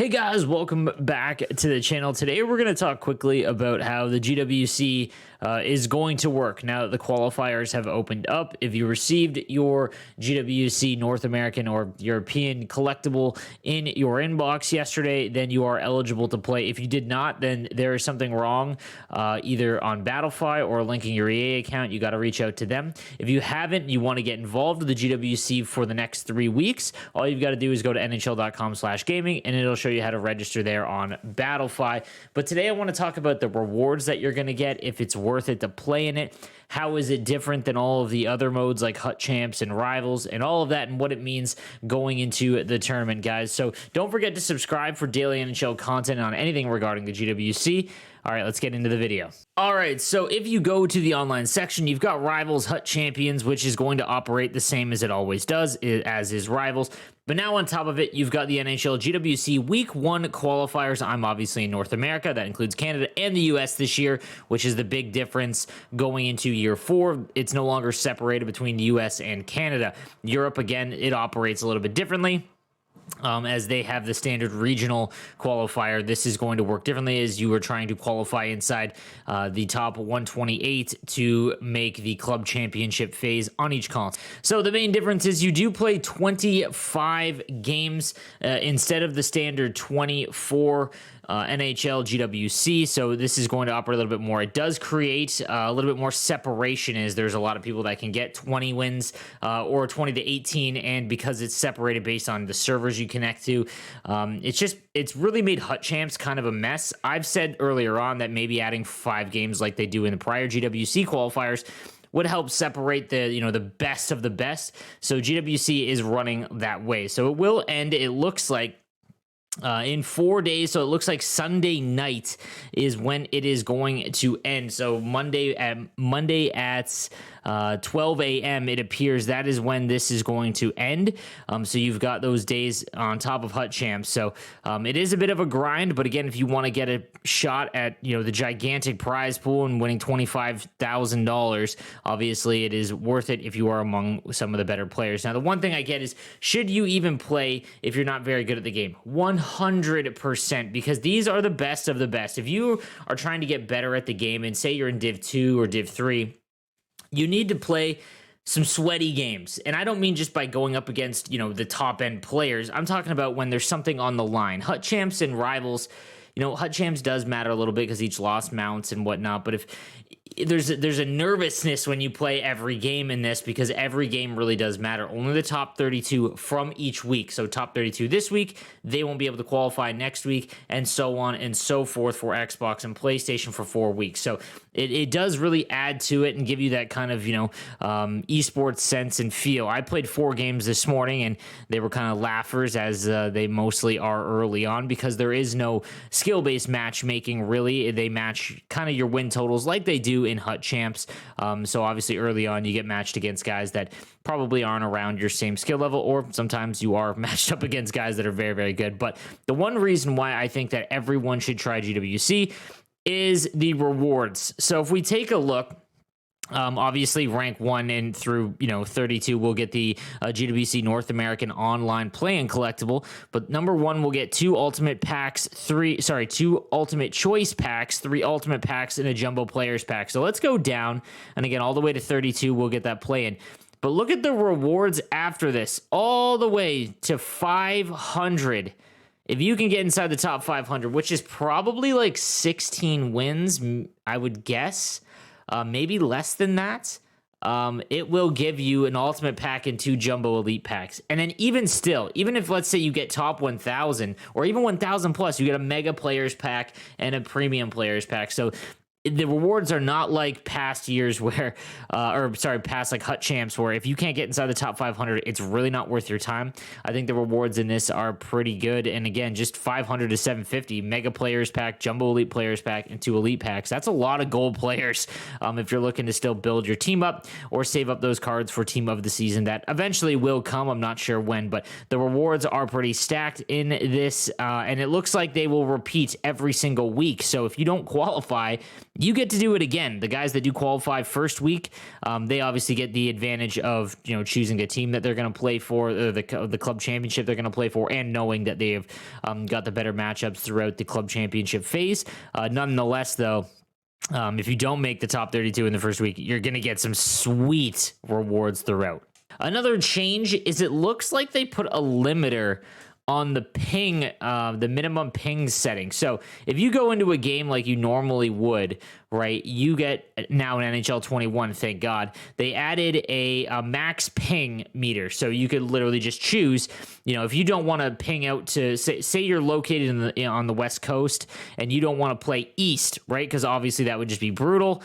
Hey guys, welcome back to the channel. Today we're going to talk quickly about how the GWC is going to work now that the qualifiers have opened up. If you received your GWC North American or European collectible in your inbox yesterday, then you are eligible to play. If you did not, then there is something wrong either on Battlefy or linking your EA account. You got to reach out to them. If you haven't, you want to get involved with the GWC for the next 3 weeks, all you've got to do is go to nhl.com/gaming and it'll show you how to register there on Battlefy. But today I want to talk about the rewards that you're going to get, if it's worth it to play in it. How is it different than all of the other modes like Hut Champs and Rivals and all of that, and what it means going into the tournament, guys. So don't forget to subscribe for daily NHL content on anything regarding the GWC. All right, let's get into the video. All right, so if you go to the online section, you've got Rivals, Hut Champions, which is going to operate the same as it always does, as is Rivals. But now on top of it, you've got the NHL GWC Week 1 qualifiers. I'm obviously in North America. That includes Canada and the US this year, which is the big difference going into year 4. It's no longer separated between the US and Canada. Europe, again, it operates a little bit differently. As they have the standard regional qualifier. This is going to work differently as you are trying to qualify inside the top 128 to make the club championship phase on each console. So the main difference is you do play 25 games instead of the standard 24 NHL GWC, so this is going to operate a little bit more. It does create a little bit more separation, as there's a lot of people that can get 20 wins or 20 to 18, and because it's separated based on the servers you connect to, it's really made Hut Champs kind of a mess. I've said earlier on that maybe adding 5 games like they do in the prior GWC qualifiers would help separate the best of the best. So GWC is running that way. So it will end, it looks like, in 4 days. So it looks like Sunday night is when it is going to end. So Monday at 12 a.m. it appears that is when this is going to end. So you've got those days on top of Hut Champs. So it is a bit of a grind, but again, if you want to get a shot at the gigantic prize pool and winning $25,000, obviously it is worth it if you are among some of the better players. Now, the one thing I get is, should you even play if you're not very good at the game? 100%, because these are the best of the best. If you are trying to get better at the game, and say you're in Div 2 or Div 3, you need to play some sweaty games. And I don't mean just by going up against, the top end players. I'm talking about when there's something on the line. Hut Champs and Rivals, Hut Champs does matter a little bit because each loss mounts and whatnot. But if there's a nervousness when you play every game in this, because every game really does matter. Only the top 32 from each week. So top 32 this week, they won't be able to qualify next week, and so on and so forth for Xbox and PlayStation for 4 weeks. So it does really add to it and give you that kind of, esports sense and feel. I played 4 games this morning, and they were kind of laughers, as they mostly are early on, because there is no skill-based matchmaking, really. They match kind of your win totals like they do in Hut Champs. So obviously early on you get matched against guys that probably aren't around your same skill level, or sometimes you are matched up against guys that are very, very good. But the one reason why I think that everyone should try GWC is the rewards. So if we take a look, obviously rank 1 and through 32 will get the GWC North American online play-in collectible, but number 1 will get 2 ultimate packs, 2 ultimate choice packs, 3 ultimate packs, and a jumbo players pack. So let's go down, and again, all the way to 32 we'll get that play-in. But look at the rewards after this, all the way to 500. If you can get inside the top 500, which is probably like 16 wins, I would guess, maybe less than that, it will give you an ultimate pack and 2 jumbo elite packs. And then even still, even if, let's say, you get top 1,000 or even 1,000 plus, you get a mega players pack and a premium players pack. So the rewards are not like past years where, past like Hut Champs, where if you can't get inside the top 500, it's really not worth your time. I think the rewards in this are pretty good. And again, just 500 to 750, mega players pack, jumbo elite players pack, and 2 elite packs. That's a lot of gold players if you're looking to still build your team up or save up those cards for team of the season that eventually will come. I'm not sure when, but the rewards are pretty stacked in this, and it looks like they will repeat every single week. So if you don't qualify, you get to do it again. The guys that do qualify first week, they obviously get the advantage of choosing a team that they're going to play for, or the club championship they're going to play for, and knowing that they have got the better matchups throughout the club championship phase. Nonetheless, though, if you don't make the top 32 in the first week, you're going to get some sweet rewards throughout. Another change is it looks like they put a limiter on the ping, the minimum ping setting. So if you go into a game like you normally would, right, you get now in NHL 21, thank God, they added a max ping meter. So you could literally just choose, if you don't want to ping out to, say you're located on the West Coast and you don't want to play East, right, because obviously that would just be brutal.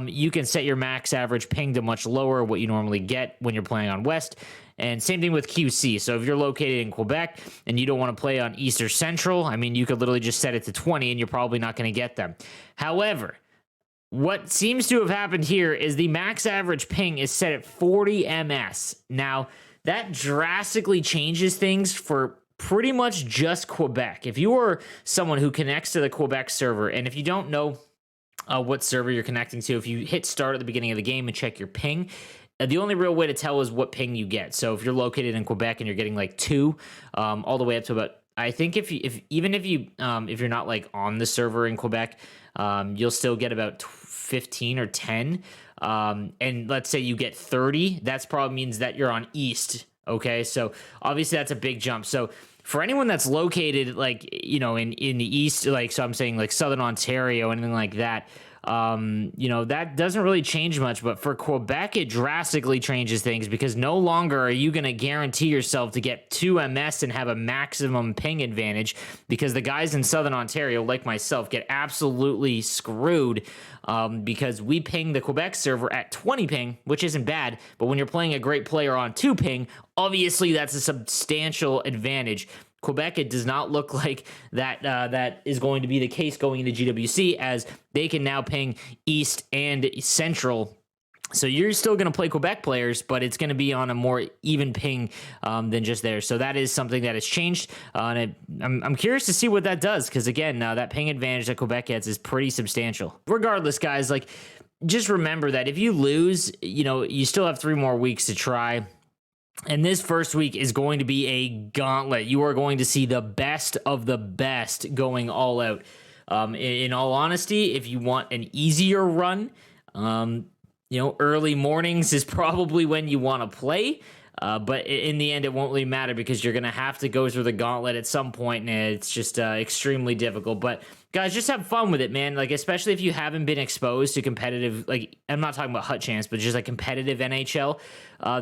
You can set your max average ping to much lower, what you normally get when you're playing on West. And same thing with QC. So if you're located in Quebec and you don't want to play on East or Central, I mean, you could literally just set it to 20 and you're probably not going to get them. However, what seems to have happened here is the max average ping is set at 40 ms. Now, that drastically changes things for pretty much just Quebec. If you are someone who connects to the Quebec server, and if you don't know what server you're connecting to, if you hit start at the beginning of the game and check your ping, the only real way to tell is what ping you get. So if you're located in Quebec and you're getting like 2, all the way up to about, I think if you're not like on the server in Quebec, you'll still get about 15 or 10. And let's say you get 30, that's probably means that you're on East. Okay, so obviously that's a big jump. So for anyone that's located like in the East, like, so I'm saying like Southern Ontario, anything like that, that doesn't really change much. But for Quebec, it drastically changes things, because no longer are you going to guarantee yourself to get 2 ms and have a maximum ping advantage, because the guys in Southern Ontario, like myself, get absolutely screwed, because we ping the Quebec server at 20 ping, which isn't bad, but when you're playing a great player on 2 ping, obviously that's a substantial advantage. Quebec, it does not look like that is going to be the case going into GWC, as they can now ping East and Central. So you're still going to play Quebec players, but it's going to be on a more even ping than just there. So that is something that has changed. And I'm curious to see what that does, because, again, that ping advantage that Quebec gets is pretty substantial. Regardless, guys, like, just remember that if you lose, you still have 3 more weeks to try. And this first week is going to be a gauntlet. You are going to see the best of the best going all out. In all honesty, if you want an easier run, early mornings is probably when you want to play. But in the end, it won't really matter, because you're going to have to go through the gauntlet at some point, and it's just extremely difficult. But guys, just have fun with it, man. Like, especially if you haven't been exposed to competitive, like, I'm not talking about hut champs, but just like competitive NHL.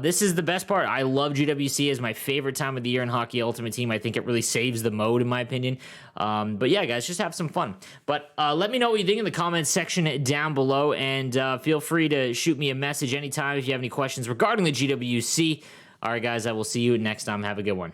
This is the best part. I love GWC as my favorite time of the year in Hockey Ultimate Team. I think it really saves the mode, in my opinion. But yeah, guys, just have some fun. But let me know what you think in the comments section down below, and feel free to shoot me a message anytime if you have any questions regarding the GWC. All right, guys, I will see you next time. Have a good one.